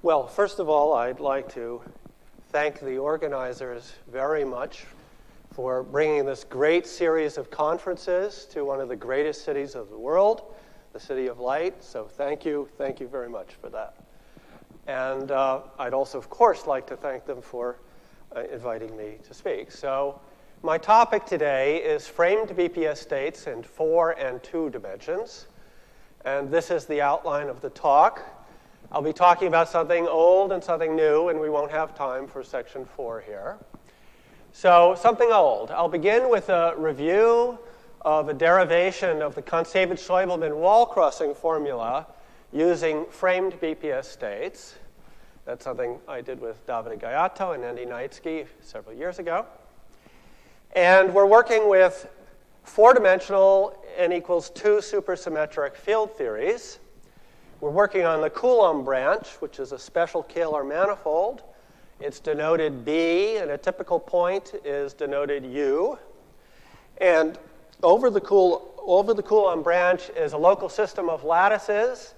Well, first of all, I'd like to thank the organizers very much for bringing this great series of conferences to one of the greatest cities of the world, the City of Light. So thank you very much for that. And I'd also, of course, like to thank them for inviting me to speak. So my topic today is framed BPS states in 4 and 2 dimensions. And this is the outline of the talk. I'll be talking about something old and something new, and we won't have time for section 4 here. So something old. I'll begin with a review of a derivation of the Conceptualized wall crossing formula using framed BPS states. That's something I did with Davide Gaiato and Andy Knightsky several years ago. And we're working with 4-dimensional n equals 2 supersymmetric field theories. We're working on the Coulomb branch, which is a special Kähler manifold. It's denoted B, and a typical point is denoted U. And over the Coulomb branch is a local system of lattices.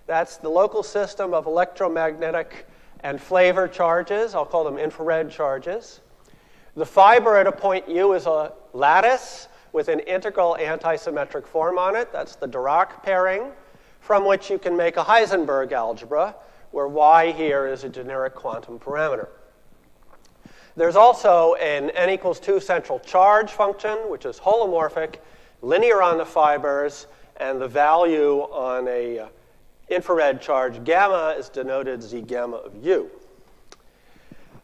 That's the local system of electromagnetic and flavor charges. I'll call them infrared charges. The fiber at a point U is a lattice with an integral antisymmetric form on it. That's the Dirac pairing, from which you can make a Heisenberg algebra, where Y here is a generic quantum parameter. There's also an n equals 2 central charge function, which is holomorphic, linear on the fibers, and the value on a infrared charge gamma is denoted Z gamma of U.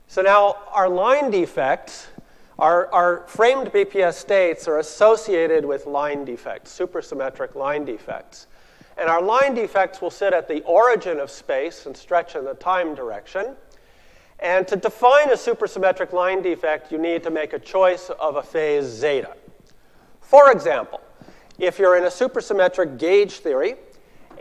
So now our line defects, our framed BPS states are associated with line defects, supersymmetric line defects. And our line defects will sit at the origin of space and stretch in the time direction. And to define a supersymmetric line defect, you need to make a choice of a phase zeta. For example, if you're in a supersymmetric gauge theory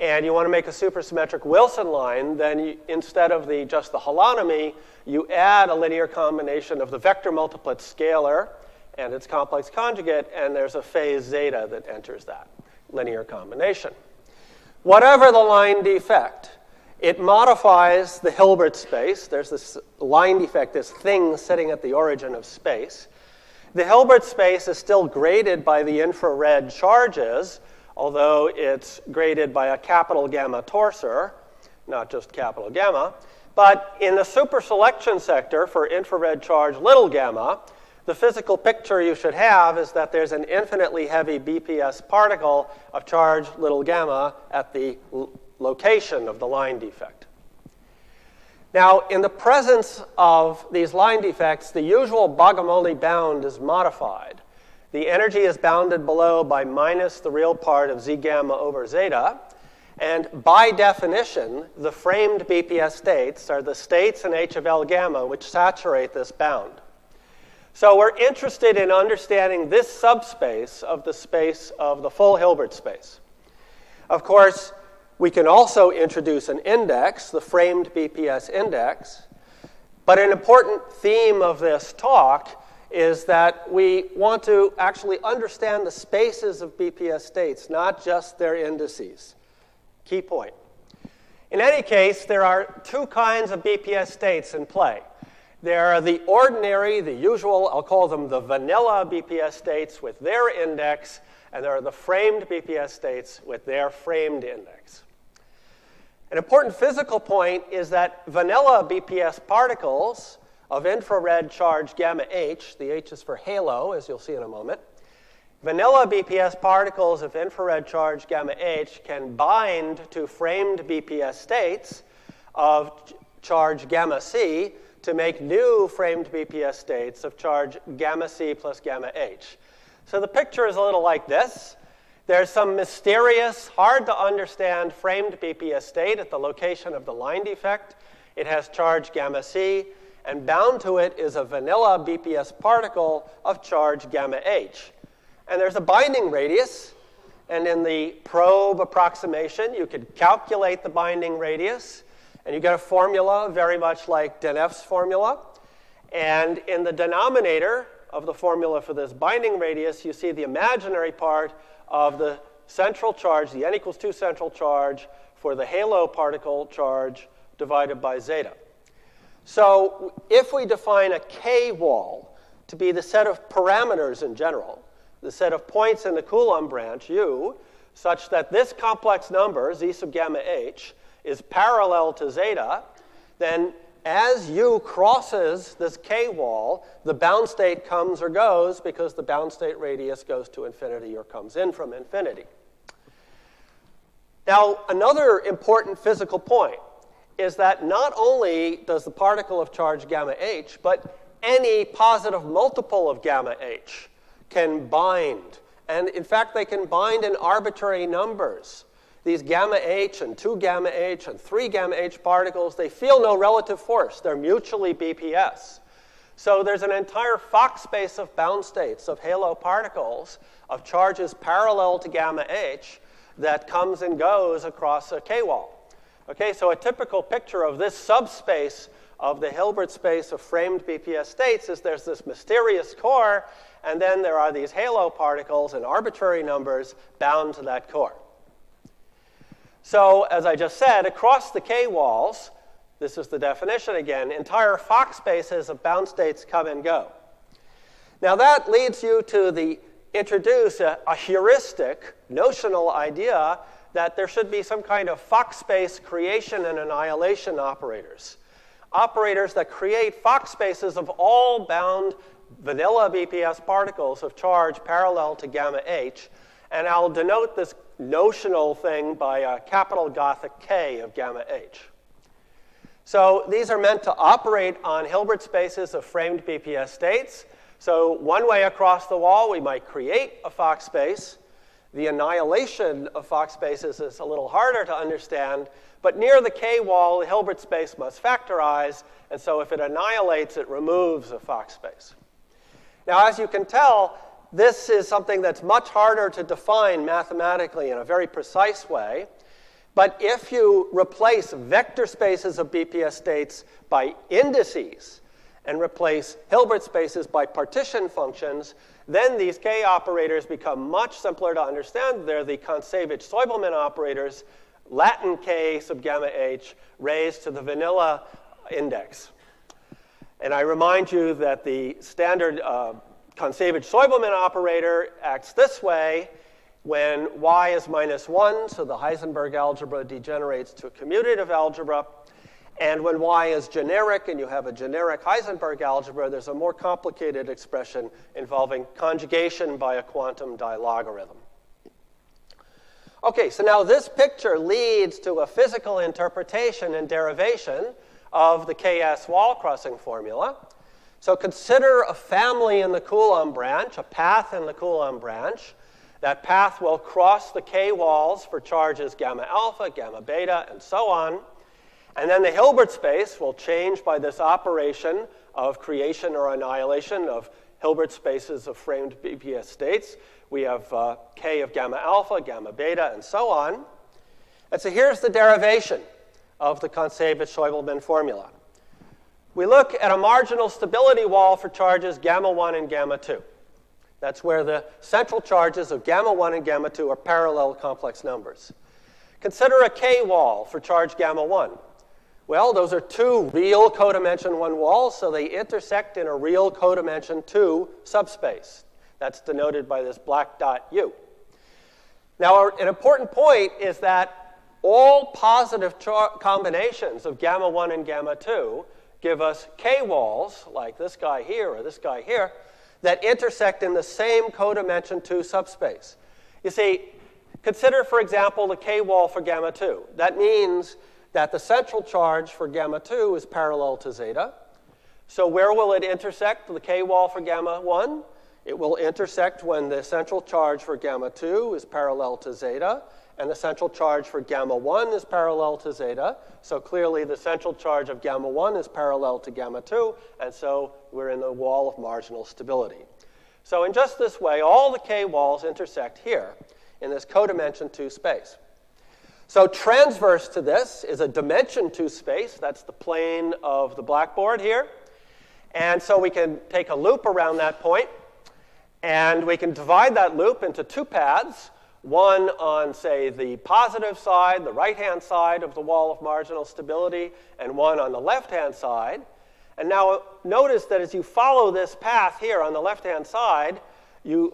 and you want to make a supersymmetric Wilson line, then instead of just the holonomy, you add a linear combination of the vector multiplet scalar and its complex conjugate, and there's a phase zeta that enters that linear combination. Whatever the line defect, it modifies the Hlbert space. There's this line defect, this thing sitting at the origin of space. The Hlbert space is still graded by the infrared charges, although it's graded by a capital gamma torsor, not just capital gamma. But in the superselection sector for infrared charge little gamma, the physical picture you should have is that there's an infinitely heavy BPS particle of charge little gamma at the location of the line defect. Now, in the presence of these line defects, the usual Bogomolny bound is modified. The energy is bounded below by minus the real part of Z gamma over zeta. And by definition, the framed BPS states are the states in H of L gamma which saturate this bound. So we're interested in understanding this subspace of the space of the full Hlbert space. Of course, we can also introduce an index, the framed BPS index. But an important theme of this talk is that we want to actually understand the spaces of BPS states, not just their indices. Key point. In any case, there are 2 kinds of BPS states in play. There are the ordinary, the usual, I'll call them the vanilla BPS states with their index, and there are the framed BPS states with their framed index. An important physical point is that vanilla BPS particles of infrared charge gamma H, the H is for halo, as you'll see in a moment, vanilla BPS particles of infrared charge gamma H can bind to framed BPS states of charge gamma C to make new framed BPS states of charge gamma C plus gamma H. So the picture is a little like this. There's some mysterious, hard to understand framed BPS state at the location of the line defect. It has charge gamma C, and bound to it is a vanilla BPS particle of charge gamma H. And there's a binding radius, and in the probe approximation, you could calculate the binding radius, and you get a formula very much like Deneff's formula. And in the denominator of the formula for this binding radius, you see the imaginary part of the central charge, the n equals 2 central charge for the halo particle charge divided by zeta. So if we define a K-wall to be the set of parameters in general, the set of points in the Coulomb branch, U, such that this complex number, z sub gamma h, is parallel to zeta, then as U crosses this K-wall, the bound state comes or goes because the bound state radius goes to infinity or comes in from infinity. Now, another important physical point is that not only does the particle of charge gamma h, but any positive multiple of gamma h can bind. And in fact, they can bind in arbitrary numbers. These gamma h and 2 gamma h and 3 gamma h particles, they feel no relative force. They're mutually BPS. So there's an entire Fock space of bound states of halo particles of charges parallel to gamma h that comes and goes across a K-wall. Okay, so a typical picture of this subspace of the Hlbert space of framed BPS states is there's this mysterious core, and then there are these halo particles in arbitrary numbers bound to that core. So, as I just said, across the K-walls, this is the definition again, entire Fock spaces of bound states come and go. Now that leads you to introduce a heuristic, notional idea that there should be some kind of Fock space creation and annihilation operators. Operators that create Fock spaces of all bound vanilla BPS particles of charge parallel to gamma h, and I'll denote this notional thing by a capital Gothic K of gamma h. So these are meant to operate on Hilbert spaces of framed BPS states. So one way across the wall, we might create a Fock space. The annihilation of Fock spaces is a little harder to understand, but near the K-wall, the Hilbert space must factorize, and so if it annihilates, it removes a Fock space. Now, as you can tell, this is something that's much harder to define mathematically in a very precise way. But if you replace vector spaces of BPS states by indices and replace Hilbert spaces by partition functions, then these K operators become much simpler to understand. They're the Concevic-Soibelman operators, Latin K sub gamma h raised to the vanilla index. And I remind you that the standard Concevic-Soibelman operator acts this way when y is -1, so the Heisenberg algebra degenerates to a commutative algebra. And when y is generic and you have a generic Heisenberg algebra, there's a more complicated expression involving conjugation by a quantum dilogarithm. Okay, so now this picture leads to a physical interpretation and derivation of the Ks wall crossing formula. So consider a family in the Coulomb branch, a path in the Coulomb branch. That path will cross the K walls for charges gamma alpha, gamma beta, and so on. And then the Hilbert space will change by this operation of creation or annihilation of Hilbert spaces of framed BPS states. We have K of gamma alpha, gamma beta, and so on. And so here's the derivation of the Concevic-Soibelman formula. We look at a marginal stability wall for charges gamma 1 and gamma 2. That's where the central charges of gamma 1 and gamma 2 are parallel complex numbers. Consider a K wall for charge gamma 1. Well, those are two real codimension 1 walls, so they intersect in a real codimension 2 subspace. That's denoted by this black dot U. Now, an important point is that all positive combinations of gamma 1 and gamma 2 give us K walls, like this guy here or this guy here, that intersect in the same codimension 2 subspace. You see, consider, for example, the K wall for gamma 2. That means that the central charge for gamma 2 is parallel to zeta. So where will it intersect the K wall for gamma 1? It will intersect when the central charge for gamma 2 is parallel to zeta, and the central charge for gamma 1 is parallel to zeta. So clearly the central charge of gamma 1 is parallel to gamma 2, and so we're in the wall of marginal stability. So in just this way, all the K walls intersect here in this codimension 2 space. So transverse to this is a dimension 2 space. That's the plane of the blackboard here. And so we can take a loop around that point, and we can divide that loop into two paths. one on, say, the positive side, the right-hand side of the wall of marginal stability, and one on the left-hand side. And now notice that as you follow this path here on the left-hand side, you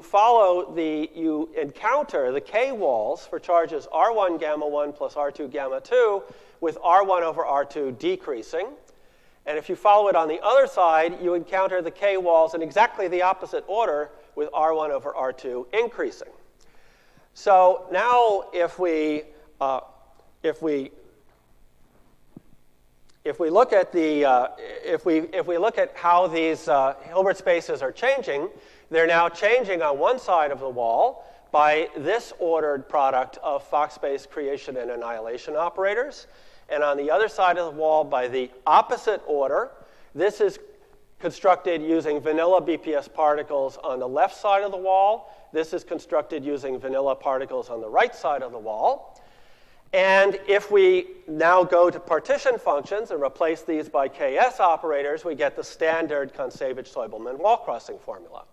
encounter the k-walls for charges R1 gamma 1 plus R2 gamma 2 with R1 over R2 decreasing. And if you follow it on the other side, you encounter the k-walls in exactly the opposite order with R1 over R2 increasing. So now if we look at how these Hilbert spaces are changing, they're now changing on one side of the wall by this ordered product of Fock space creation and annihilation operators, and on the other side of the wall by the opposite order. This is constructed using vanilla BPS particles on the left side of the wall. This is constructed using vanilla particles on the right side of the wall. And if we now go to partition functions and replace these by KS operators, we get the standard Kontsevich-Soibelman wall crossing formula.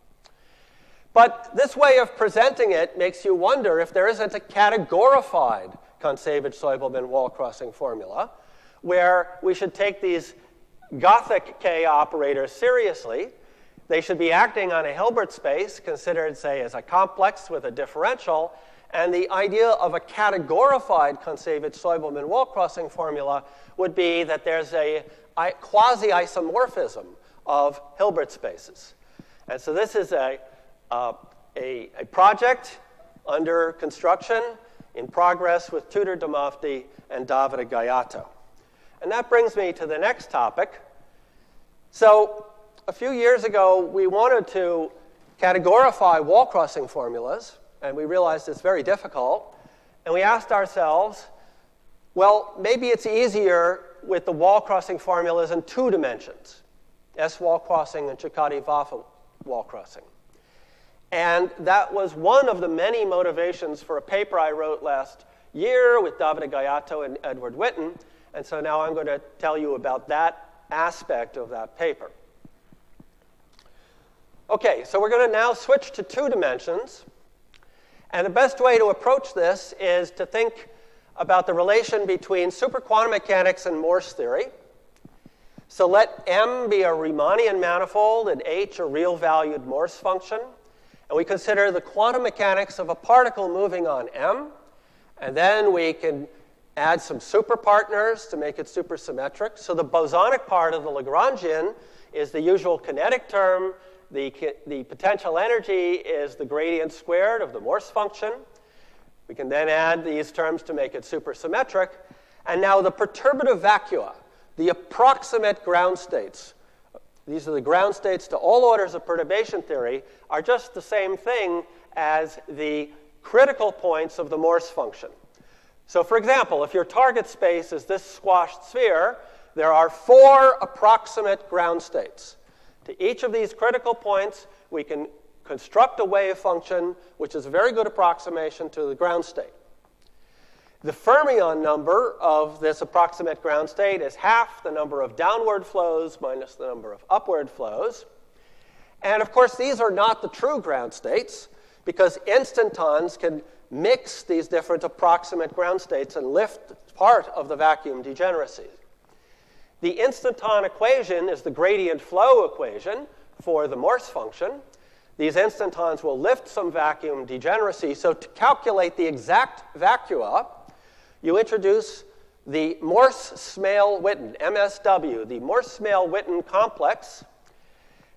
But this way of presenting it makes you wonder if there isn't a categorified Kontsevich-Soibelman wall crossing formula where we should take these Gothic K operators seriously. They should be acting on a Hilbert space considered, say, as a complex with a differential. And the idea of a categorified Kontsevich-Soibelman wall crossing formula would be that there's a quasi-isomorphism of Hilbert spaces. And so this is a project under construction in progress with Tudor Domofti and Davide Gaiato. And that brings me to the next topic. So a few years ago, we wanted to categorify wall crossing formulas, and we realized it's very difficult. And we asked ourselves, well, maybe it's easier with the wall crossing formulas in 2 dimensions, S wall crossing and Ciccati-Waffe wall crossing. And that was one of the many motivations for a paper I wrote last year with Davide Gaiato and Edward Witten. And so now I'm going to tell you about that aspect of that paper. Okay, so we're going to now switch to 2 dimensions. And the best way to approach this is to think about the relation between superquantum mechanics and Morse theory. So let M be a Riemannian manifold and H a real-valued Morse function. And we consider the quantum mechanics of a particle moving on M. And then we can add some superpartners to make it supersymmetric. So the bosonic part of the Lagrangian is the usual kinetic term. The potential energy is the gradient squared of the Morse function. We can then add these terms to make it supersymmetric. And now the perturbative vacua, the approximate ground states, these are the ground states to all orders of perturbation theory, are just the same thing as the critical points of the Morse function. So for example, if your target space is this squashed sphere, there are 4 approximate ground states. To each of these critical points, we can construct a wave function, which is a very good approximation to the ground state. The fermion number of this approximate ground state is half the number of downward flows minus the number of upward flows. And of course, these are not the true ground states, because instantons can mix these different approximate ground states and lift part of the vacuum degeneracy. The instanton equation is the gradient flow equation for the Morse function. These instantons will lift some vacuum degeneracy. So to calculate the exact vacua, you introduce the Morse-Smale-Witten, MSW, the Morse-Smale-Witten complex.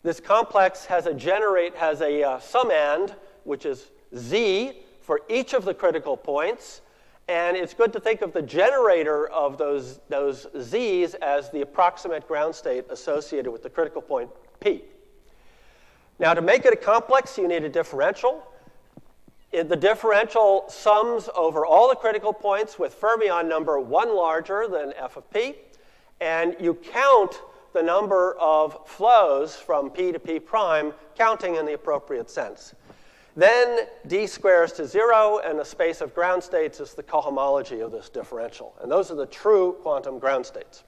This complex has a summand, which is Z, for each of the critical points. And it's good to think of the generator of those Z's as the approximate ground state associated with the critical point P. Now, to make it a complex, you need a differential. The differential sums over all the critical points with fermion number 1 larger than f of p. And you count the number of flows from p to p prime, counting in the appropriate sense. Then d squares to 0, and the space of ground states is the cohomology of this differential. And those are the true quantum ground states.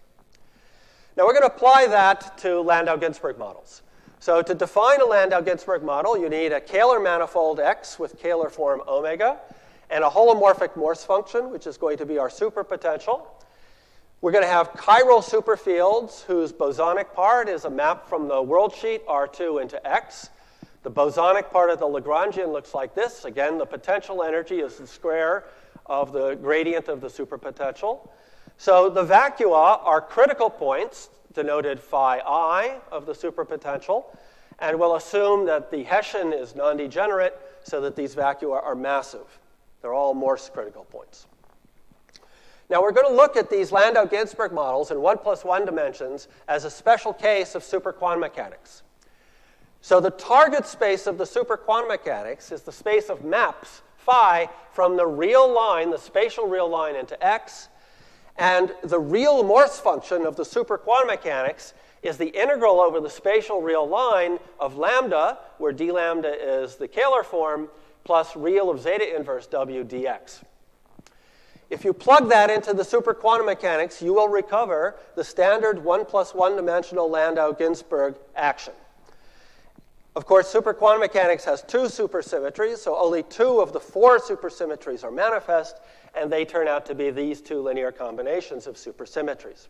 Now, we're going to apply that to Landau-Ginzburg models. So to define a Landau-Ginzburg model, you need a Kähler manifold X with Kähler form omega. and a holomorphic Morse function, which is going to be our superpotential. We're going to have chiral superfields whose bosonic part is a map from the world sheet R2 into X. The bosonic part of the Lagrangian looks like this. Again, the potential energy is the square of the gradient of the superpotential. So the vacua are critical points, denoted phi I of the superpotential, and we'll assume that the Hessian is non-degenerate so that these vacua are massive. They're all Morse critical points. Now we're going to look at these Landau-Ginzburg models in 1+1 dimensions as a special case of superquantum mechanics. So the target space of the superquantum mechanics is the space of maps phi from the real line, the spatial real line, into X. And the real Morse function of the superquantum mechanics is the integral over the spatial real line of lambda, where d lambda is the Kähler form, plus real of zeta inverse w dx. If you plug that into the superquantum mechanics, you will recover the standard 1+1 dimensional Landau-Ginzburg action. Of course, superquantum mechanics has two supersymmetries, so only two of the four supersymmetries are manifest, and they turn out to be these two linear combinations of supersymmetries.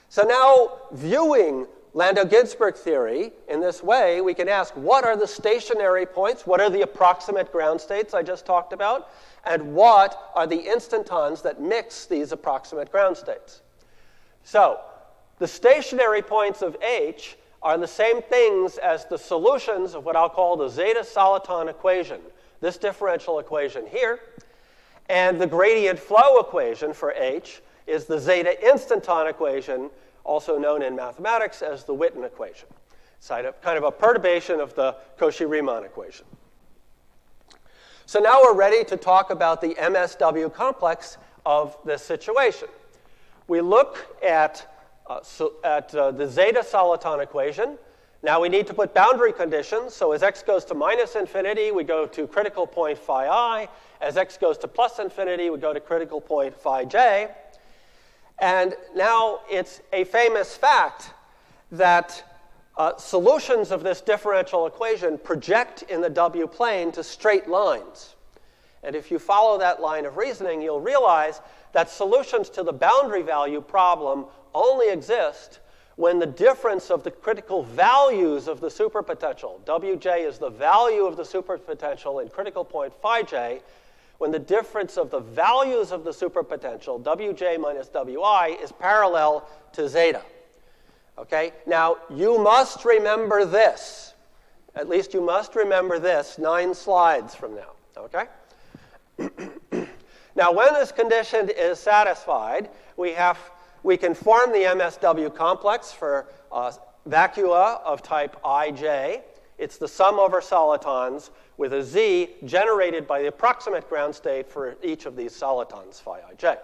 So now, viewing Landau-Ginzburg theory in this way, we can ask, what are the stationary points? What are the approximate ground states I just talked about? And what are the instantons that mix these approximate ground states? So, the stationary points of H are the same things as the solutions of what I'll call the zeta soliton equation, this differential equation here. And the gradient flow equation for H is the zeta instanton equation, also known in mathematics as the Witten equation. It's kind of a perturbation of the Cauchy-Riemann equation. So now we're ready to talk about the MSW complex of this situation. We look at the zeta soliton equation. Now we need to put boundary conditions. So as x goes to minus infinity, we go to critical point phi I. As x goes to plus infinity, we go to critical point phi j. And now it's a famous fact that solutions of this differential equation project in the W plane to straight lines. And if you follow that line of reasoning, you'll realize that solutions to the boundary value problem only exist when the difference of the critical values of the superpotential, Wj is the value of the superpotential in critical point phi j, when the difference of the values of the superpotential, Wj minus Wi, is parallel to zeta. Okay? Now, you must remember this. At least you must remember this 9 slides from now. Okay? Now, when this condition is satisfied, we can form the MSW complex for vacua of type Ij. It's the sum over solitons with a z generated by the approximate ground state for each of these solitons, phi ij.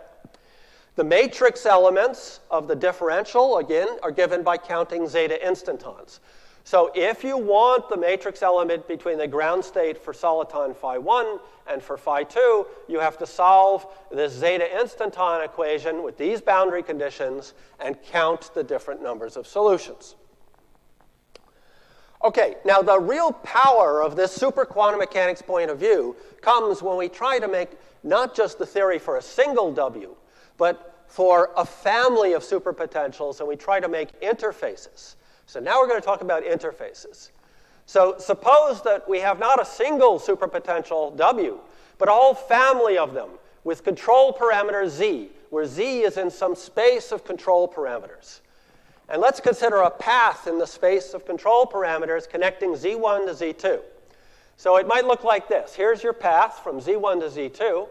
The matrix elements of the differential, again, are given by counting zeta instantons. So if you want the matrix element between the ground state for soliton phi 1 and for phi 2, you have to solve this zeta instanton equation with these boundary conditions and count the different numbers of solutions. Okay, now the real power of this superquantum mechanics point of view comes when we try to make not just the theory for a single W, but for a family of superpotentials, and we try to make interfaces. So now we're going to talk about interfaces. So suppose that we have not a single superpotential W, but a whole family of them with control parameter Z, where Z is in some space of control parameters. And let's consider a path in the space of control parameters connecting Z1 to Z2. So it might look like this. Here's your path from Z1 to Z2.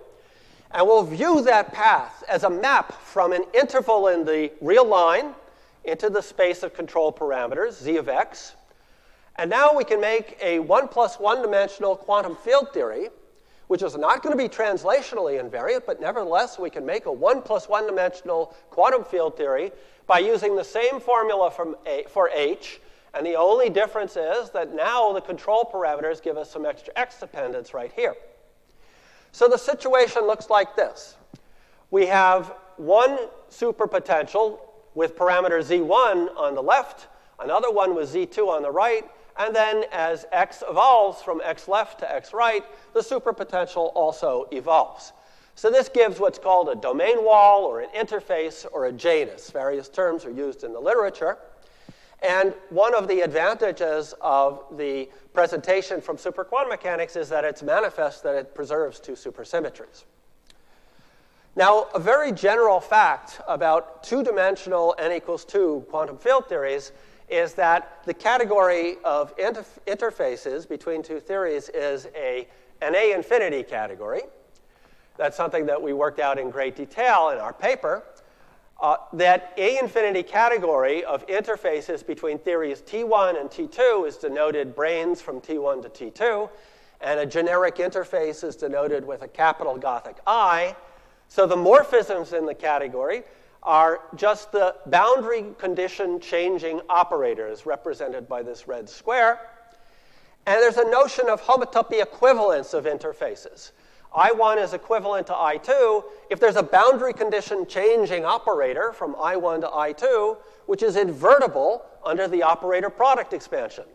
And we'll view that path as a map from an interval in the real line into the space of control parameters, Z of x. And now we can make a 1+1 dimensional quantum field theory, which is not going to be translationally invariant, but nevertheless we can make a 1+1 dimensional quantum field theory by using the same formula for H, and the only difference is that now the control parameters give us some extra x dependence right here. So the situation looks like this. We have one superpotential with parameter Z1 on the left, another one with Z2 on the right, And then as x evolves from x left to x right, the superpotential also evolves. So this gives what's called a domain wall or an interface or a Janus. Various terms are used in the literature. And one of the advantages of the presentation from superquantum mechanics is that it's manifest that it preserves two supersymmetries. Now, a very general fact about two-dimensional n equals 2 quantum field theories is that the category of interfaces between two theories is an A infinity category. That's something that we worked out in great detail in our paper. That A infinity category of interfaces between theories T1 and T2 is denoted branes from T1 to T2, and a generic interface is denoted with a capital Gothic I. So the morphisms in the category are just the boundary condition changing operators represented by this red square. And there's a notion of homotopy equivalence of interfaces. I1 is equivalent to I2 if there's a boundary condition changing operator from I1 to I2, which is invertible under the operator product expansion,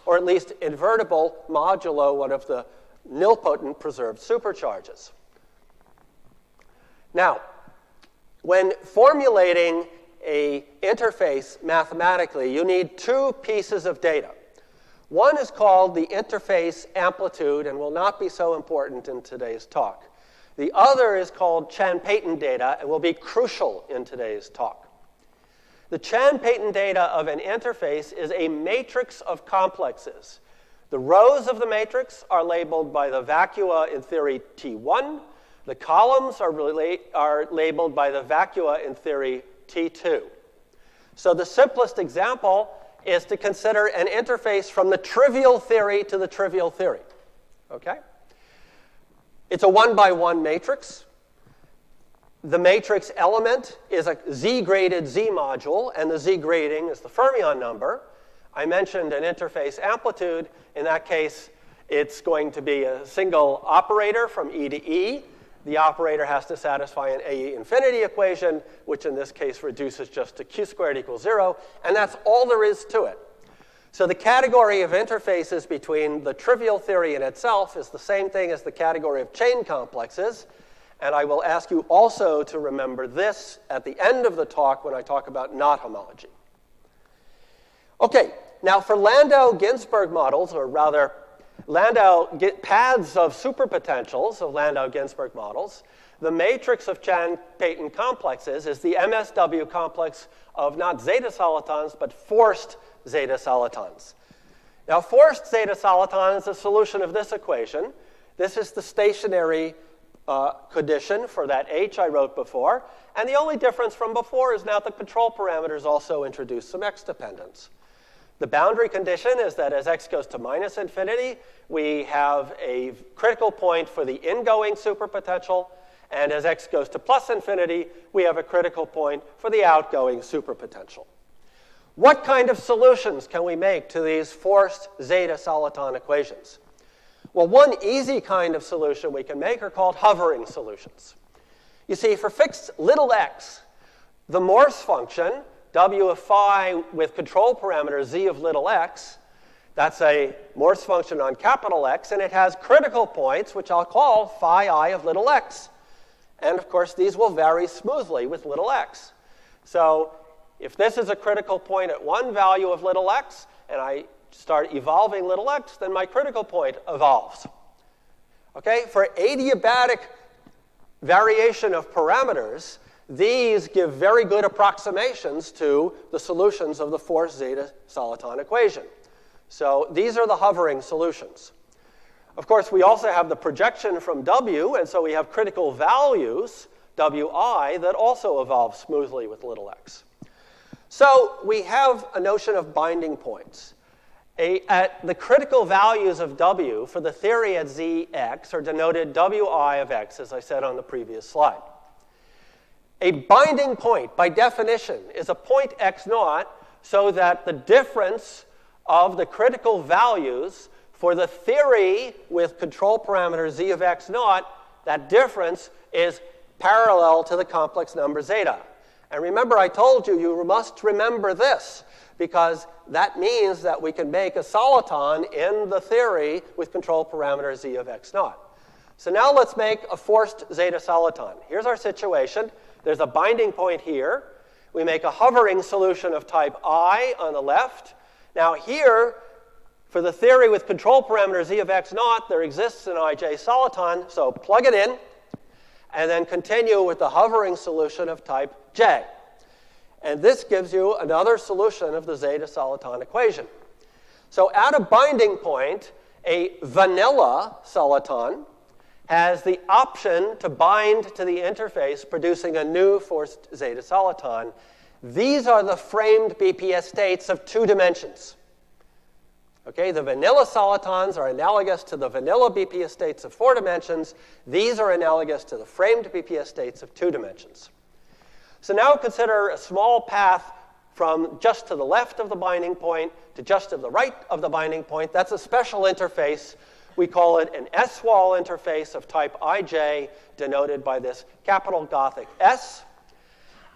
or at least invertible modulo one of the nilpotent preserved supercharges. Now, when formulating an interface mathematically, you need two pieces of data. One is called the interface amplitude and will not be so important in today's talk. The other is called Chan-Payton data and will be crucial in today's talk. The Chan-Payton data of an interface is a matrix of complexes. The rows of the matrix are labeled by the vacua in theory T1. The columns are labeled by the vacua in theory T2. So the simplest example is to consider an interface from the trivial theory to the trivial theory. Okay? It's a 1-by-1 matrix. The matrix element is a z-graded z module, and the z grading is the fermion number. I mentioned an interface amplitude. In that case, it's going to be a single operator from E to E. The operator has to satisfy an A infinity equation, which in this case reduces just to q squared equals 0, and that's all there is to it. So the category of interfaces between the trivial theory in itself is the same thing as the category of chain complexes, and I will ask you also to remember this at the end of the talk when I talk about knot homology. Okay, now for Landau-Ginzburg models, or rather paths of superpotentials of Landau-Ginzburg models, the matrix of Chan-Payton complexes is the MSW complex of not zeta solitons, but forced zeta solitons. Now, forced zeta soliton is a solution of this equation. This is the stationary condition for that H I wrote before. And the only difference from before is now the control parameters also introduce some x dependence. The boundary condition is that as x goes to minus infinity, we have a critical point for the ingoing superpotential, and as x goes to plus infinity, we have a critical point for the outgoing superpotential. What kind of solutions can we make to these forced zeta soliton equations? Well, one easy kind of solution we can make are called hovering solutions. You see, for fixed little x, the Morse function w of phi with control parameter z of little x, that's a Morse function on capital X, and it has critical points, which I'll call phi I of little x. And of course, these will vary smoothly with little x. So if this is a critical point at one value of little x, and I start evolving little x, then my critical point evolves. Okay? For adiabatic variation of parameters, these give very good approximations to the solutions of the forced zeta soliton equation. So these are the hovering solutions. Of course, we also have the projection from W, and so we have critical values, Wi, that also evolve smoothly with little x. So we have a notion of binding points. At the critical values of W for the theory at Zx are denoted Wi of x, as I said on the previous slide. A binding point, by definition, is a point x naught so that the difference of the critical values for the theory with control parameter z of x naught, that difference is parallel to the complex number zeta. And remember, I told you, you must remember this, because that means that we can make a soliton in the theory with control parameter z of x naught. So now let's make a forced zeta soliton. Here's our situation. There's a binding point here. We make a hovering solution of type I on the left. Now here, for the theory with control parameter z of x naught, there exists an ij soliton, so plug it in, and then continue with the hovering solution of type j. And this gives you another solution of the zeta soliton equation. So at a binding point, a vanilla soliton has the option to bind to the interface, producing a new forced zeta soliton. These are the framed BPS states of 2 dimensions. Okay, the vanilla solitons are analogous to the vanilla BPS states of 4 dimensions. These are analogous to the framed BPS states of 2 dimensions. So now consider a small path from just to the left of the binding point to just to the right of the binding point. That's a special interface. We call it an S-Swall interface of type ij, denoted by this capital Gothic S.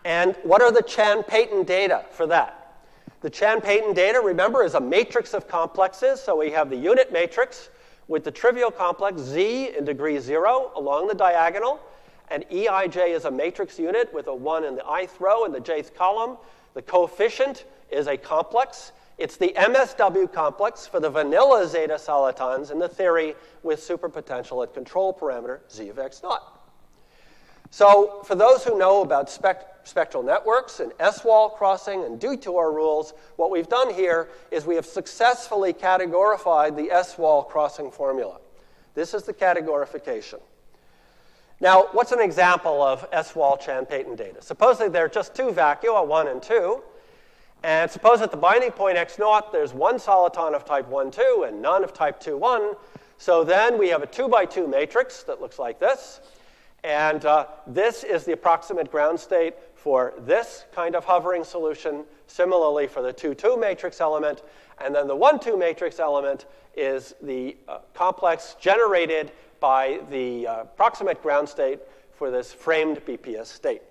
And what are the Chan-Payton data for that? The Chan-Payton data, remember, is a matrix of complexes. So we have the unit matrix with the trivial complex z in degree 0 along the diagonal. And Eij is a matrix unit with a 1 in the ith row and the jth column. The coefficient is a complex. It's the MSW complex for the vanilla zeta solitons in the theory with superpotential at control parameter z of x naught. So for those who know about spectral networks and S-Wall crossing and detour rules, what we've done here is we have successfully categorified the S-Wall crossing formula. This is the categorification. Now, what's an example of S-Wall Chan-Payton data? Suppose that there are just 2 vacua, 1 and 2. And suppose at the binding point x naught, there's 1 soliton of type 1, 2 and none of type 2, 1. So then we have a 2 by 2 matrix that looks like this. And this is the approximate ground state for this kind of hovering solution. Similarly for the 2, 2 matrix element. And then the 1, 2 matrix element is the complex generated by the approximate ground state for this framed BPS state.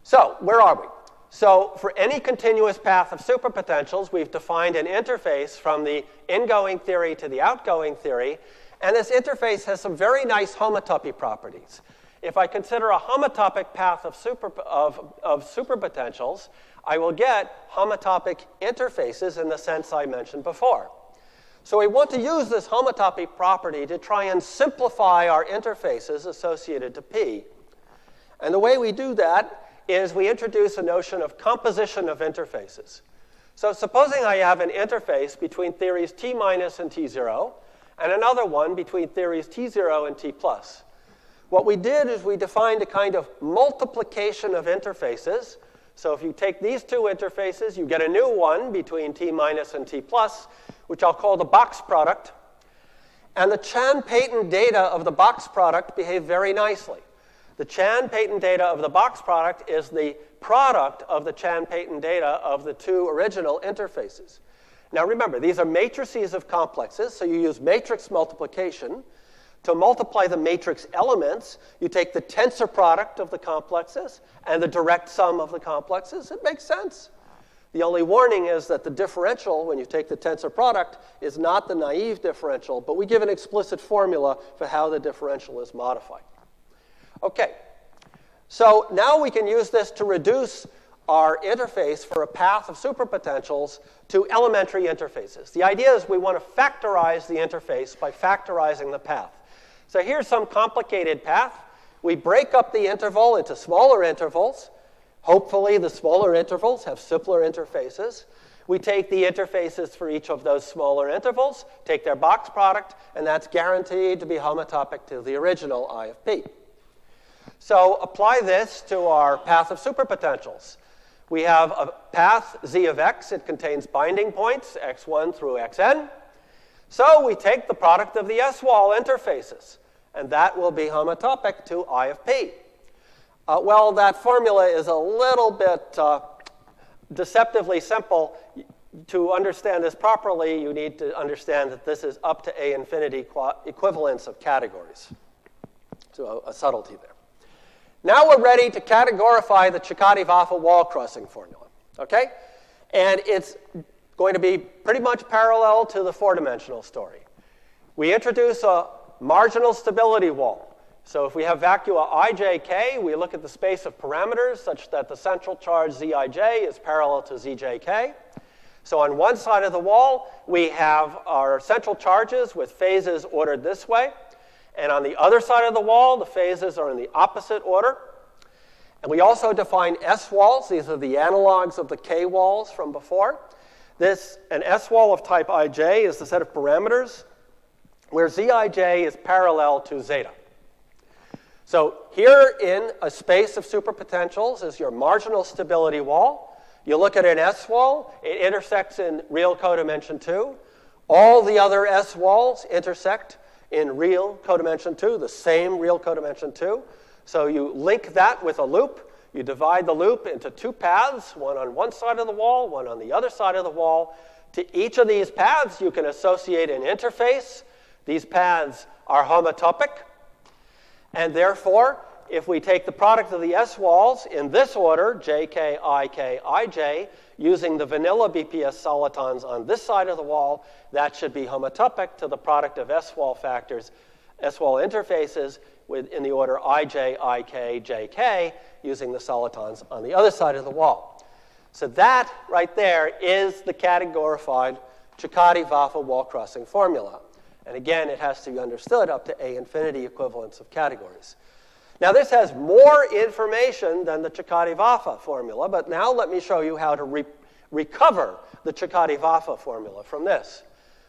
So where are we? So for any continuous path of superpotentials, we've defined an interface from the ingoing theory to the outgoing theory. And this interface has some very nice homotopy properties. If I consider a homotopic path of superpotentials, I will get homotopic interfaces in the sense I mentioned before. So we want to use this homotopy property to try and simplify our interfaces associated to P. And the way we do that is we introduce a notion of composition of interfaces. So supposing I have an interface between theories T minus and T0, and another one between theories T0 and T plus. What we did is we defined a kind of multiplication of interfaces. So if you take these 2 interfaces, you get a new one between T minus and T plus, which I'll call the box product. And the Chan-Payton data of the box product behave very nicely. The Chan-Payton data of the box product is the product of the Chan-Payton data of the 2 original interfaces. Now remember, these are matrices of complexes, so you use matrix multiplication. To multiply the matrix elements, you take the tensor product of the complexes and the direct sum of the complexes. It makes sense. The only warning is that the differential, when you take the tensor product, is not the naive differential, but we give an explicit formula for how the differential is modified. Okay, so now we can use this to reduce our interface for a path of superpotentials to elementary interfaces. The idea is we want to factorize the interface by factorizing the path. So here's some complicated path. We break up the interval into smaller intervals. Hopefully, the smaller intervals have simpler interfaces. We take the interfaces for each of those smaller intervals, take their box product, and that's guaranteed to be homotopic to the original I of P. So apply this to our path of superpotentials. We have a path z of x. It contains binding points, x1 through xn. So we take the product of the S-Wall interfaces, and that will be homotopic to I of P. Well, that formula is a little bit deceptively simple. To understand this properly, you need to understand that this is up to A infinity equivalence of categories. So a subtlety there. Now we're ready to categorify the Ciccati-Vafa wall crossing formula, okay? And it's going to be pretty much parallel to the four-dimensional story. We introduce a marginal stability wall. So if we have vacua ijk, we look at the space of parameters such that the central charge zij is parallel to zjk. So on one side of the wall, we have our central charges with phases ordered this way. And on the other side of the wall, the phases are in the opposite order. And we also define S-walls. These are the analogs of the K-walls from before. An S-wall of type ij is the set of parameters where zij is parallel to zeta. So here in a space of superpotentials is your marginal stability wall. You look at an S-wall, it intersects in real codimension 2. All the other S-walls intersect in real codimension 2, the same real codimension 2. So you link that with a loop. You divide the loop into two paths, one on one side of the wall, one on the other side of the wall. To each of these paths, you can associate an interface. These paths are homotopic. And therefore, if we take the product of the S-walls in this order, jk, ik, ij, using the vanilla BPS solitons on this side of the wall, that should be homotopic to the product of S-wall factors, S-wall interfaces in the order ij, ik, jk, using the solitons on the other side of the wall. So that right there is the categorified Ciccati-Vafa wall crossing formula. And again, it has to be understood up to A infinity equivalence of categories. Now, this has more information than the Ciccati-Vafa formula, but now let me show you how to recover the Ciccati-Vafa formula from this.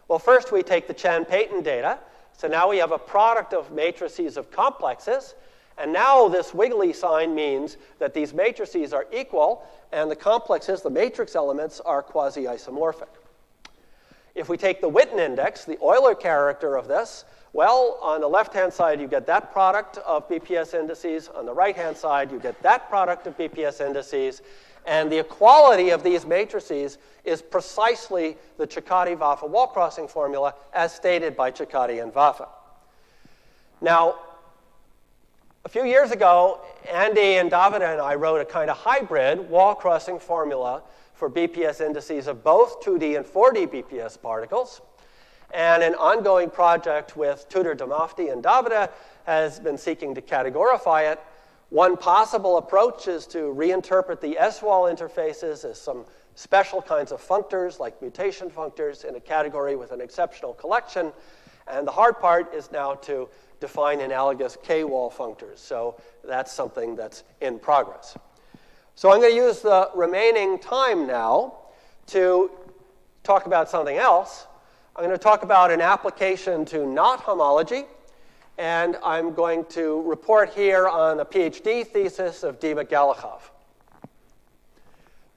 Well, first we take the Chan-Payton data. So now we have a product of matrices of complexes. And now this wiggly sign means that these matrices are equal, and the complexes, the matrix elements, are quasi-isomorphic. If we take the Witten index, the Euler character of this, well, on the left-hand side, you get that product of BPS indices. On the right-hand side, you get that product of BPS indices. And the equality of these matrices is precisely the Ciccati-Vafa wall crossing formula as stated by Ciccati and Vafa. Now, a few years ago, Andy and Davida and I wrote a kind of hybrid wall crossing formula for BPS indices of both 2D and 4D BPS particles. And an ongoing project with Tudor, Damafti, and Davida has been seeking to categorify it. One possible approach is to reinterpret the S-wall interfaces as some special kinds of functors, like mutation functors, in a category with an exceptional collection. And the hard part is now to define analogous K-wall functors. So that's something that's in progress. So I'm going to use the remaining time now to talk about something else. I'm going to talk about an application to knot homology, and I'm going to report here on a PhD thesis of Dima Galichov.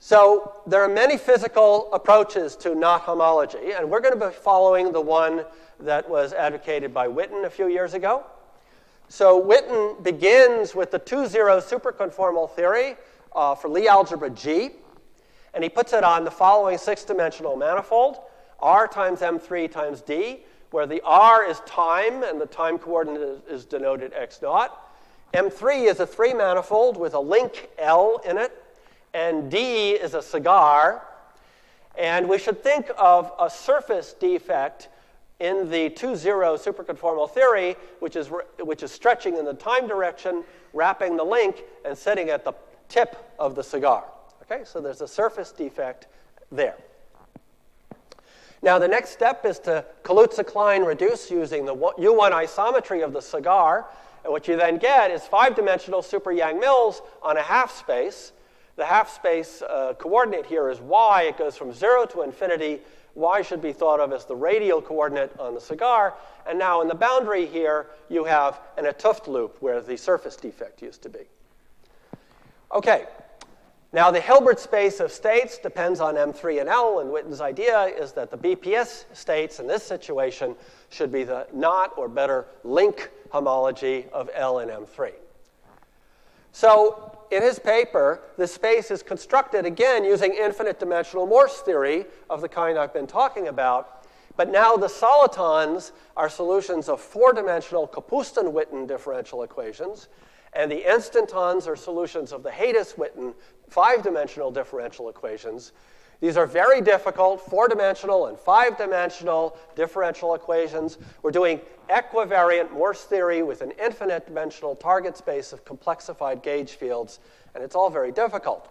So there are many physical approaches to knot homology, and we're going to be following the one that was advocated by Witten a few years ago. So Witten begins with the 2-0 superconformal theory for Lie algebra G, and he puts it on the following six-dimensional manifold, R times M3 times D, where the R is time, and the time coordinate is denoted x naught. M3 is a three-manifold with a link L in it, and D is a cigar. And we should think of a surface defect in the 2-0 superconformal theory, which is stretching in the time direction, wrapping the link, and sitting at the tip of the cigar. Okay, so there's a surface defect there. Now, the next step is to Kaluza-Klein reduce using the U1 isometry of the cigar. And what you then get is five-dimensional super Yang-Mills on a half space. The half space coordinate here is y. It goes from 0 to infinity. Y should be thought of as the radial coordinate on the cigar. And now in the boundary here, you have an 't-Hooft loop where the surface defect used to be. Okay. Now, the Hlbert space of states depends on M3 and L, and Witten's idea is that the BPS states in this situation should be the knot, or better, link homology of L and M3. So, in his paper, the space is constructed, again, using infinite dimensional Morse theory of the kind I've been talking about, but now the solitons are solutions of four-dimensional Kapustin-Witten differential equations, And the instantons are solutions of the Hades-Witten 5-dimensional differential equations. These are very difficult 4-dimensional and 5-dimensional differential equations. We're doing equivariant Morse theory with an infinite dimensional target space of complexified gauge fields, and it's all very difficult.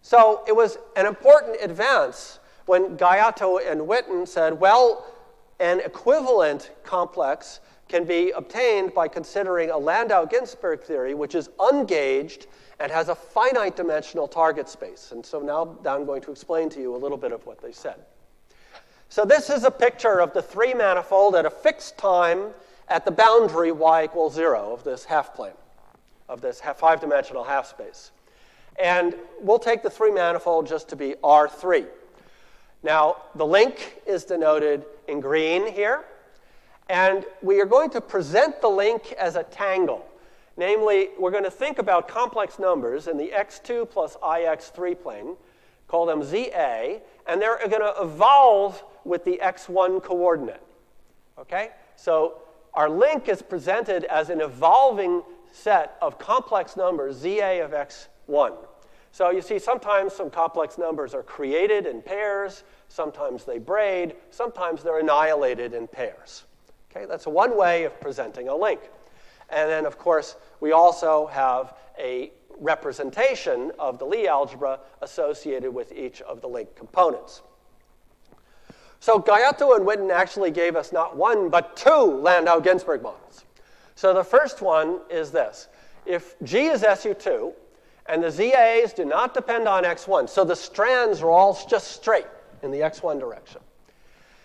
So it was an important advance when Gaiato and Witten said, well, an equivalent complex can be obtained by considering a Landau-Ginzburg theory, which is ungauged and has a finite dimensional target space. And so now I'm going to explain to you a little bit of what they said. So this is a picture of the 3-manifold at a fixed time at the boundary y equals 0 of this half-plane, of this 5-dimensional half-space. And we'll take the 3-manifold just to be R3. Now, the link is denoted in green here. And we are going to present the link as a tangle. Namely, we're going to think about complex numbers in the x2 plus ix3 plane, call them ZA, and they're going to evolve with the x1 coordinate. Okay? So our link is presented as an evolving set of complex numbers, ZA of x1. So you see sometimes some complex numbers are created in pairs, sometimes they braid, sometimes they're annihilated in pairs. Okay, that's one way of presenting a link. And then, of course, we also have a representation of the Lie algebra associated with each of the link components. So Gaiato and Witten actually gave us not one, but 2 Landau-Ginzburg models. So the first one is this. If G is SU2, and the ZAs do not depend on x1, so the strands are all just straight in the x1 direction,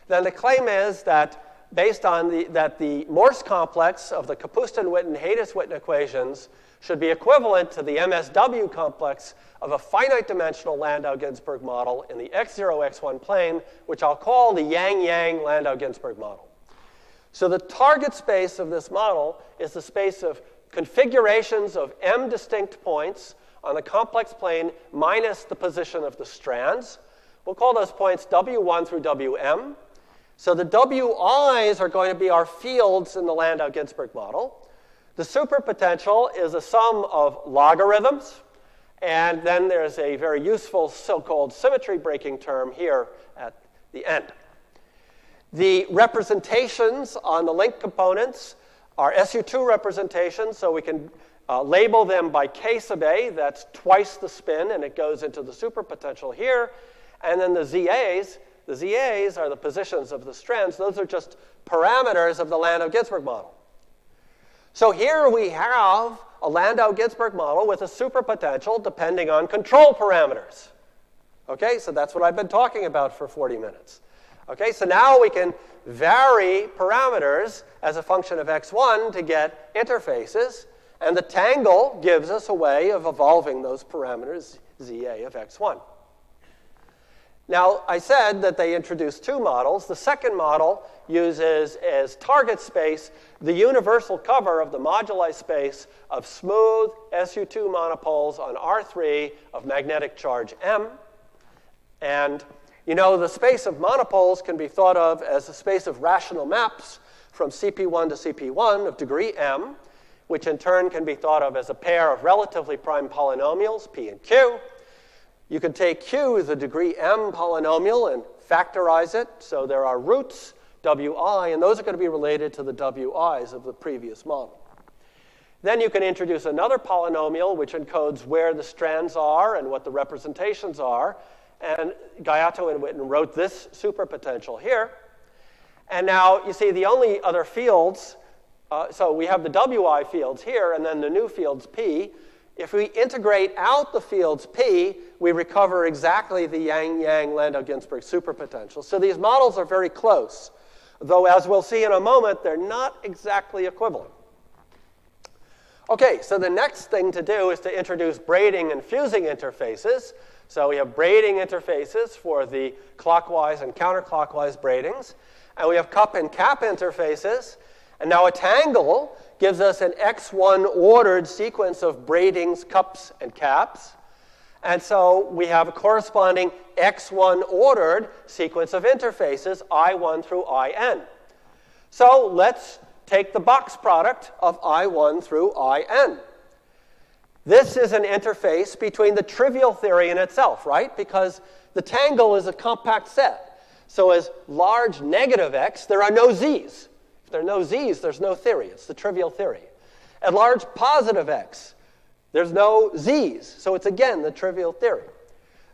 then the claim is that based on the Morse complex of the Kapustin-Witten, Hades-Witten equations should be equivalent to the MSW complex of a finite-dimensional Landau-Ginzburg model in the x0, x1 plane, which I'll call the Yangyang Landau-Ginzburg model. So the target space of this model is the space of configurations of m distinct points on the complex plane minus the position of the strands. We'll call those points W1 through Wm. So the Wi's are going to be our fields in the Landau-Ginzburg model. The superpotential is a sum of logarithms, and then there's a very useful so-called symmetry breaking term here at the end. The representations on the link components are SU2 representations, so we can label them by K sub A. That's twice the spin, and it goes into the superpotential here. And then the ZAs are the positions of the strands. Those are just parameters of the Landau-Ginzburg model. So here we have a Landau-Ginzburg model with a superpotential depending on control parameters. Okay, so that's what I've been talking about for 40 minutes. Okay, so now we can vary parameters as a function of x1 to get interfaces, and the tangle gives us a way of evolving those parameters, ZA of x1. Now, I said that they introduced 2 models. The second model uses as target space the universal cover of the moduli space of smooth SU2 monopoles on R3 of magnetic charge M. And you know, the space of monopoles can be thought of as a space of rational maps from CP1 to CP1 of degree M, which in turn can be thought of as a pair of relatively prime polynomials, P and Q. You can take Q as a degree M polynomial and factorize it. So there are roots, Wi, and those are going to be related to the Wi's of the previous model. Then you can introduce another polynomial which encodes where the strands are and what the representations are. And Gaiato and Witten wrote this superpotential here. And now you see the only other fields, so we have the Wi fields here and then the new fields P. If we integrate out the fields P, we recover exactly the Yangyang Landau-Ginzburg superpotential. So these models are very close, though as we'll see in a moment, they're not exactly equivalent. Okay, so the next thing to do is to introduce braiding and fusing interfaces. So we have braiding interfaces for the clockwise and counterclockwise braidings. And we have cup and cap interfaces. And now a tangle gives us an x1 ordered sequence of braidings, cups, and caps. And so we have a corresponding x1 ordered sequence of interfaces, I1 through In. So let's take the box product of I1 through In. This is an interface between the trivial theory and itself, right? Because the tangle is a compact set. So as large negative x, there are no z's. If there are no z's, there's no theory. It's the trivial theory. At large positive x, there's no z's. So it's, again, the trivial theory.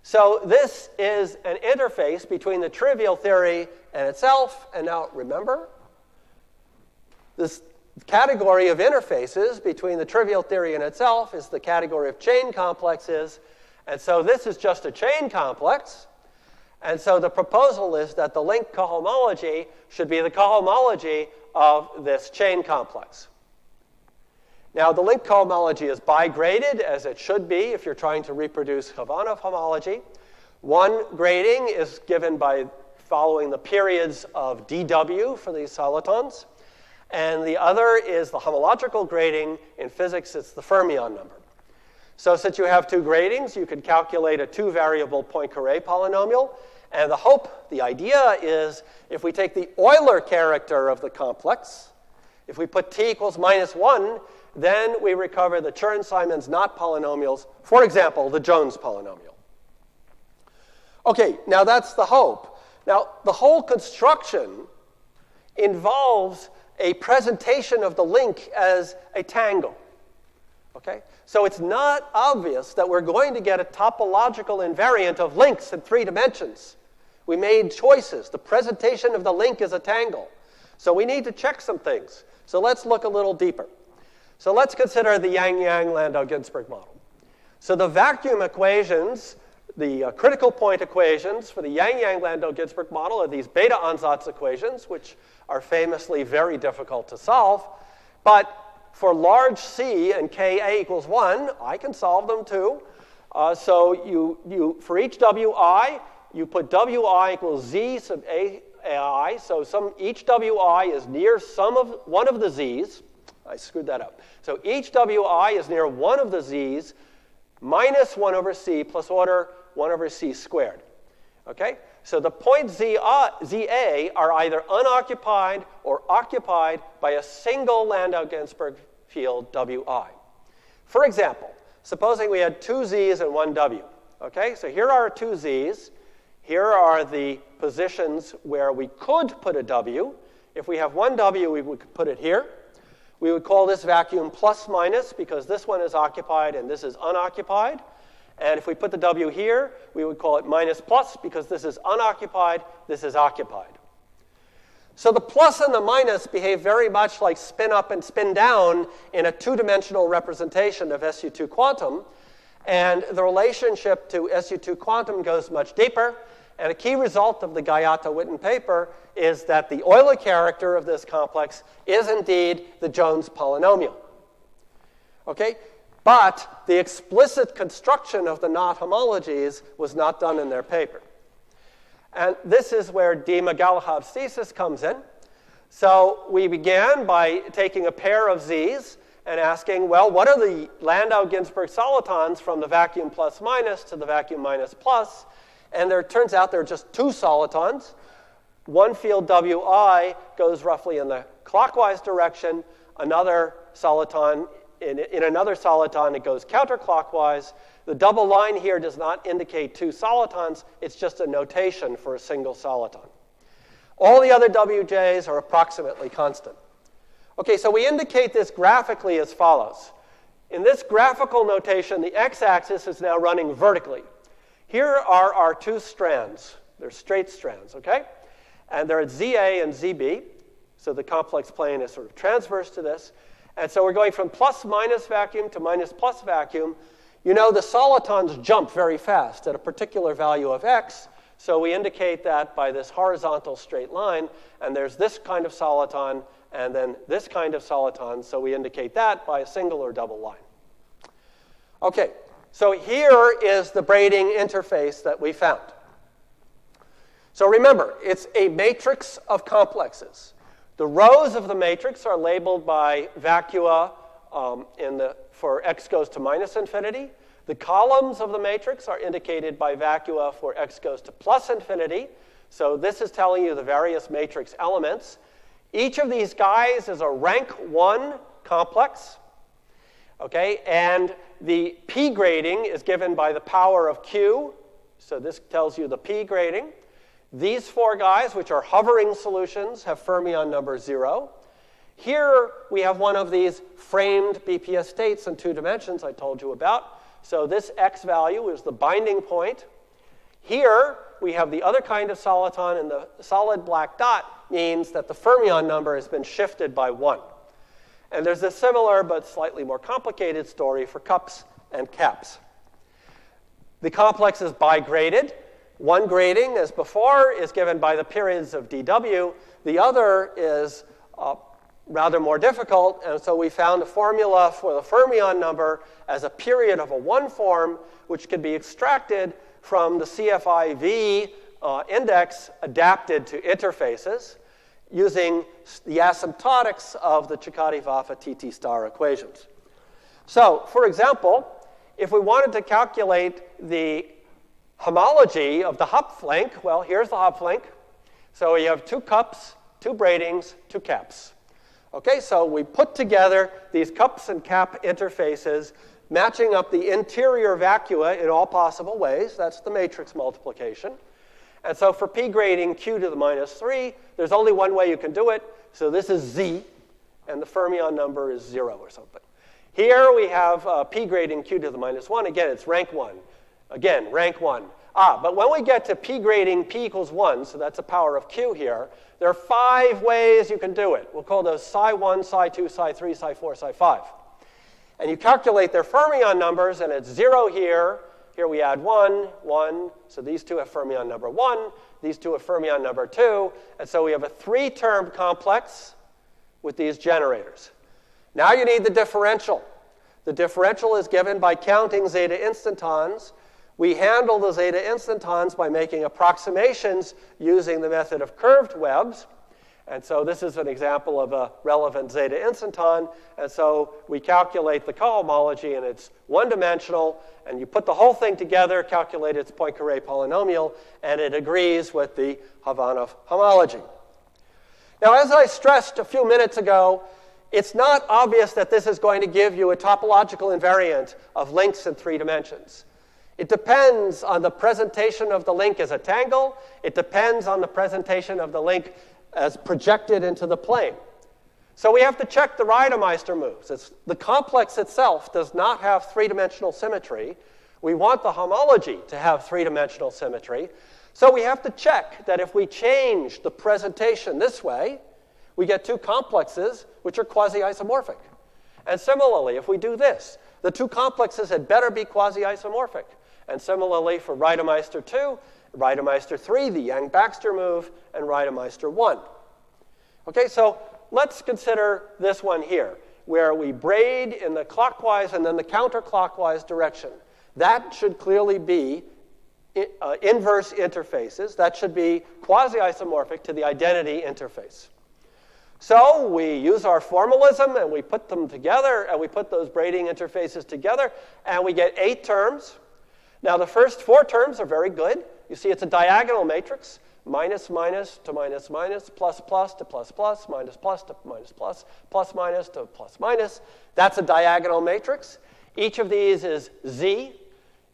So this is an interface between the trivial theory and itself. And now, remember, this category of interfaces between the trivial theory and itself is the category of chain complexes. And so this is just a chain complex. And so the proposal is that the link cohomology should be the cohomology of this chain complex. Now, the link cohomology is bigraded, as it should be if you're trying to reproduce Khavanov homology. One grading is given by following the periods of dW for these solitons. And the other is the homological grading. In physics, it's the fermion number. So since you have two gradings, you can calculate a two-variable Poincare polynomial. And the hope, the idea is, if we take the Euler character of the complex, if we put t equals -1, then we recover the Chern-Simons knot polynomials, for example, the Joans polynomial. Okay, now that's the hope. Now, the whole construction involves a presentation of the link as a tangle. Okay? So it's not obvious that we're going to get a topological invariant of links in 3 dimensions. We made choices. The presentation of the link is a tangle. So we need to check some things. So let's look a little deeper. So let's consider the Yangyang Landau Ginzburg model. So the vacuum equations, the critical point equations for the Yangyang Landau Ginzburg model are these beta ansatz equations, which are famously very difficult to solve. But for large C and Ka equals 1, I can solve them too. So you for each Wi, you put Wi equals Z sub Ai. So each Wi is near one of the Z's. I screwed that up. So each Wi is near one of the Z's minus 1 over C plus order 1 over C squared. Okay? So the points ZA are either unoccupied or occupied by a single Landau Ginzburg field Wi. For example, supposing we had 2 Z's and 1 W. Okay? So here are 2 Z's. Here are the positions where we could put a W. If we have 1 W, we could put it here. We would call this vacuum plus minus because this one is occupied and this is unoccupied. And if we put the W here, we would call it minus plus because this is unoccupied, this is occupied. So the plus and the minus behave very much like spin up and spin down in a 2-dimensional representation of SU2 quantum. And the relationship to SU2 quantum goes much deeper. And a key result of the Gayata-Witten paper is that the Euler character of this complex is indeed the Joans polynomial. Okay? But the explicit construction of the knot homologies was not done in their paper. And this is where Dima Galahab's thesis comes in. So we began by taking a pair of Z's and asking, well, what are the Landau Ginzburg solitons from the vacuum plus minus to the vacuum minus plus? And there turns out there are just 2 solitons. One field Wi goes roughly in the clockwise direction. Another soliton, in another soliton, it goes counterclockwise. The double line here does not indicate 2 solitons. It's just a notation for a single soliton. All the other Wj's are approximately constant. Okay, so we indicate this graphically as follows. In this graphical notation, the x-axis is now running vertically. Here are our 2 strands. They're straight strands, okay? And they're at ZA and ZB. So the complex plane is sort of transverse to this. And so we're going from plus minus vacuum to minus plus vacuum. You know the solitons jump very fast at a particular value of x. So we indicate that by this horizontal straight line. And there's this kind of soliton and then this kind of soliton. So we indicate that by a single or double line. Okay. So here is the braiding interface that we found. So remember, it's a matrix of complexes. The rows of the matrix are labeled by vacua for x goes to minus infinity. The columns of the matrix are indicated by vacua for x goes to plus infinity. So this is telling you the various matrix elements. Each of these guys is a rank 1 complex. Okay, and the P grading is given by the power of Q. So this tells you the P grading. These four guys, which are hovering solutions, have fermion number 0. Here we have one of these framed BPS states in 2 dimensions I told you about. So this X value is the binding point. Here we have the other kind of soliton, and the solid black dot means that the fermion number has been shifted by 1. And there's a similar but slightly more complicated story for cups and caps. The complex is bigraded. One grading, as before, is given by the periods of dW. The other is rather more difficult, and so we found a formula for the fermion number as a period of a 1 form, which can be extracted from the CFIV index adapted to interfaces using the asymptotics of the Ciccati-Vafa TT star equations. So, for example, if we wanted to calculate the homology of the Hopf link, well, here's the Hopf link. So we have 2 cups, 2 braidings, 2 caps. Okay, so we put together these cups and cap interfaces, matching up the interior vacua in all possible ways. That's the matrix multiplication. And so for P grading Q to the minus 3, there's only one way you can do it. So this is Z, and the fermion number is 0 or something. Here we have P grading Q to the minus 1. Again, it's rank 1. Again, rank 1. But when we get to P grading P equals 1, so that's a power of Q here, there are 5 ways you can do it. We'll call those psi 1, psi 2, psi 3, psi 4, psi 5. And you calculate their fermion numbers, and it's 0 here. Here we add 1, 1. So these 2 have fermion number 1. These 2 have fermion number 2. And so we have a 3-term complex with these generators. Now you need the differential. The differential is given by counting zeta instantons. We handle the zeta instantons by making approximations using the method of curved webs. And so this is an example of a relevant zeta instanton. And so we calculate the cohomology, and it's one-dimensional. And you put the whole thing together, calculate its Poincare polynomial, and it agrees with the Havanov homology. Now, as I stressed a few minutes ago, it's not obvious that this is going to give you a topological invariant of links in 3 dimensions. It depends on the presentation of the link as a tangle. It depends on the presentation of the link as projected into the plane. So we have to check the Reidemeister moves. The complex itself does not have 3-dimensional symmetry. We want the homology to have 3-dimensional symmetry. So we have to check that if we change the presentation this way, we get 2 complexes which are quasi-isomorphic. And similarly, if we do this, the 2 complexes had better be quasi-isomorphic. And similarly for Reidemeister 2, Reidemeister 3, the Yang-Baxter move, and Reidemeister 1. Okay, so let's consider this one here, where we braid in the clockwise and then the counterclockwise direction. That should clearly be inverse interfaces. That should be quasi-isomorphic to the identity interface. So we use our formalism, and we put them together, and we put those braiding interfaces together, and we get 8 terms. Now, the first 4 terms are very good. You see, it's a diagonal matrix, minus, minus to minus, minus, plus, plus to plus, plus, minus, plus to minus, plus, plus, minus to plus, minus. That's a diagonal matrix. Each of these is Z.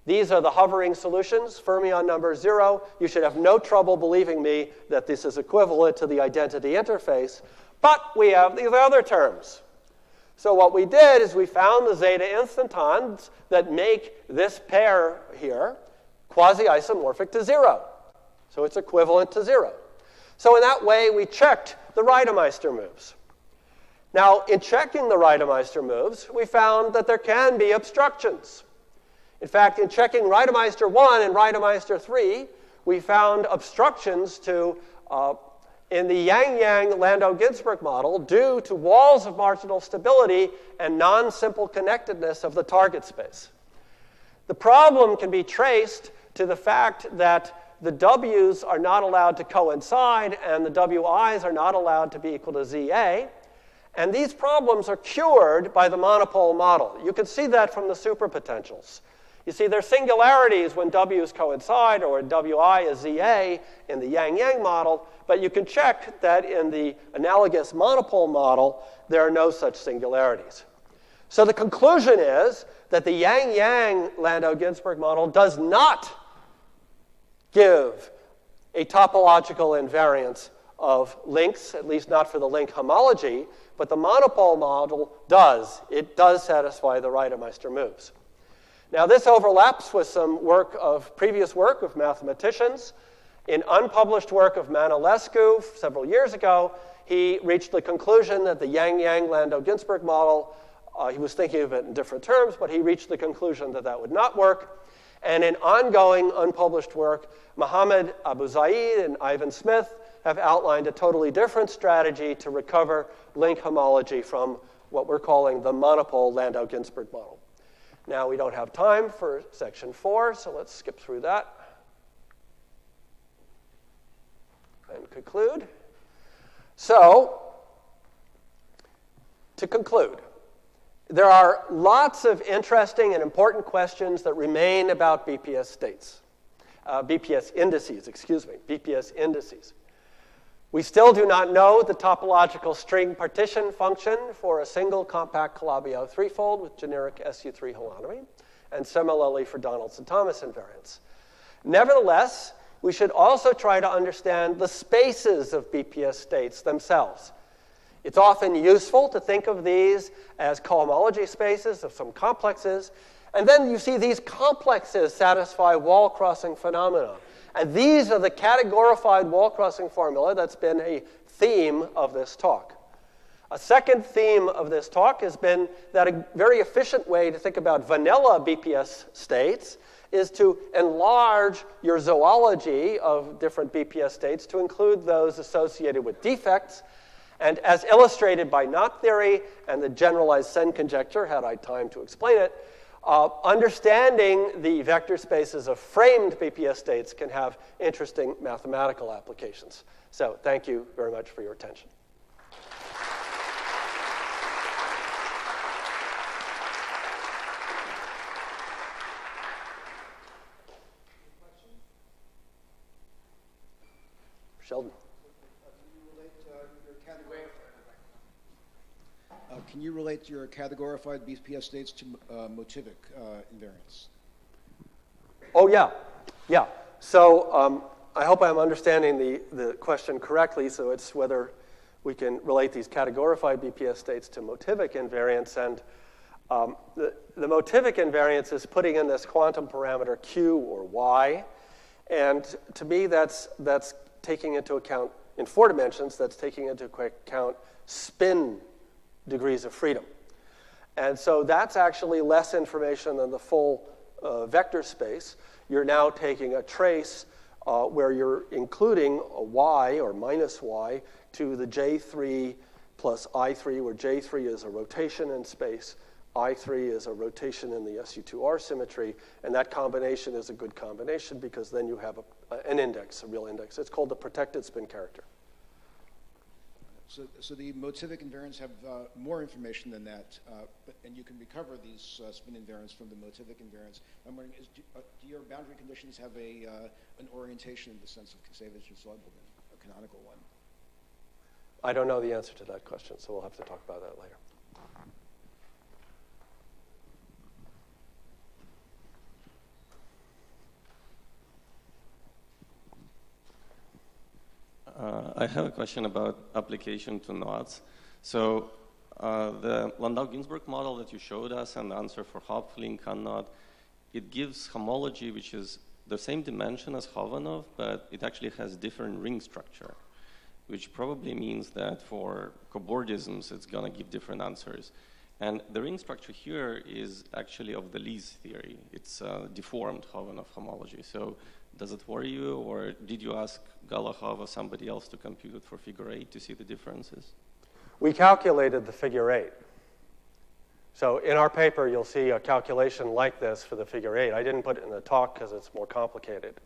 These are the hovering solutions, fermion number 0. You should have no trouble believing me that this is equivalent to the identity interface. But we have these other terms. So what we did is we found the zeta instantons that make this pair here quasi-isomorphic to 0. So it's equivalent to 0. So in that way, we checked the Reidemeister moves. Now, in checking the Reidemeister moves, we found that there can be obstructions. In fact, in checking Reidemeister 1 and Reidemeister 3, we found obstructions to in the Yangyang Landau Ginzburg model due to walls of marginal stability and non-simple connectedness of the target space. The problem can be traced to the fact that the W's are not allowed to coincide and the WI's are not allowed to be equal to ZA. And these problems are cured by the monopole model. You can see that from the superpotentials. You see, there are singularities when W's coincide or when WI is ZA in the Yangyang model, but you can check that in the analogous monopole model, there are no such singularities. So the conclusion is that the Yangyang Landau Ginzburg model does not give a topological invariance of links, at least not for the link homology, but the monopole model does. It does satisfy the Reidemeister moves. Now, this overlaps with some previous work of mathematicians. In unpublished work of Manolescu several years ago, he reached the conclusion that the Yangyang Landau Ginzburg model, he was thinking of it in different terms, but he reached the conclusion that that would not work. And in ongoing unpublished work, Mohammed Abu Zaid and Ivan Smith have outlined a totally different strategy to recover link homology from what we're calling the monopole Landau Ginzburg model. Now, we don't have time for section 4, so let's skip through that and conclude. So, to conclude, there are lots of interesting and important questions that remain about BPS states. BPS indices. We still do not know the topological string partition function for a single compact Calabi-Yau threefold with generic SU3 holonomy, and similarly for Donaldson-Thomas invariance. Nevertheless, we should also try to understand the spaces of BPS states themselves. It's often useful to think of these as cohomology spaces of some complexes, and then you see these complexes satisfy wall-crossing phenomena. And these are the categorified wall-crossing formula that's been a theme of this talk. A second theme of this talk has been that a very efficient way to think about vanilla BPS states is to enlarge your zoology of different BPS states to include those associated with defects. And as illustrated by knot theory and the generalized Sen conjecture, had I time to explain it, understanding the vector spaces of framed BPS states can have interesting mathematical applications. So thank you very much for your attention. Sheldon. Can you relate your categorified BPS states to motivic invariance? Oh, yeah. So I hope I'm understanding the question correctly. So it's whether we can relate these categorified BPS states to motivic invariance. And the motivic invariance is putting in this quantum parameter Q or Y. And to me, that's taking into account, in 4 dimensions, that's taking into account spin degrees of freedom. And so that's actually less information than the full vector space. You're now taking a trace where you're including a y or minus y to the J3 plus I3, where J3 is a rotation in space, I3 is a rotation in the SU2R symmetry, and that combination is a good combination because then you have an index, a real index. It's called the protected spin character. So the motivic invariants have more information than that, and you can recover these spin invariants from the motivic invariants. I'm wondering, do your boundary conditions have an orientation in the sense of Savage and Soibel, a canonical one? I don't know the answer to that question, so we'll have to talk about that later. I have a question about application to knots. So the Landau-Ginzburg model that you showed us and the answer for Hopf-Link knot, it gives homology which is the same dimension as Chauvelin, but it actually has different ring structure, which probably means that for cobordisms, it's going to give different answers. And the ring structure here is actually of the Lee's theory. It's deformed Chauvelin homology. So does it worry you, or did you ask Galahov or somebody else to compute it for figure 8 to see the differences? We calculated the figure 8. So in our paper, you'll see a calculation like this for the figure 8. I didn't put it in the talk because it's more complicated.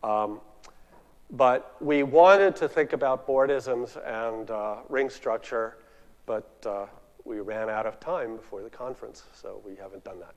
But we wanted to think about boardisms and ring structure, but we ran out of time before the conference, so we haven't done that.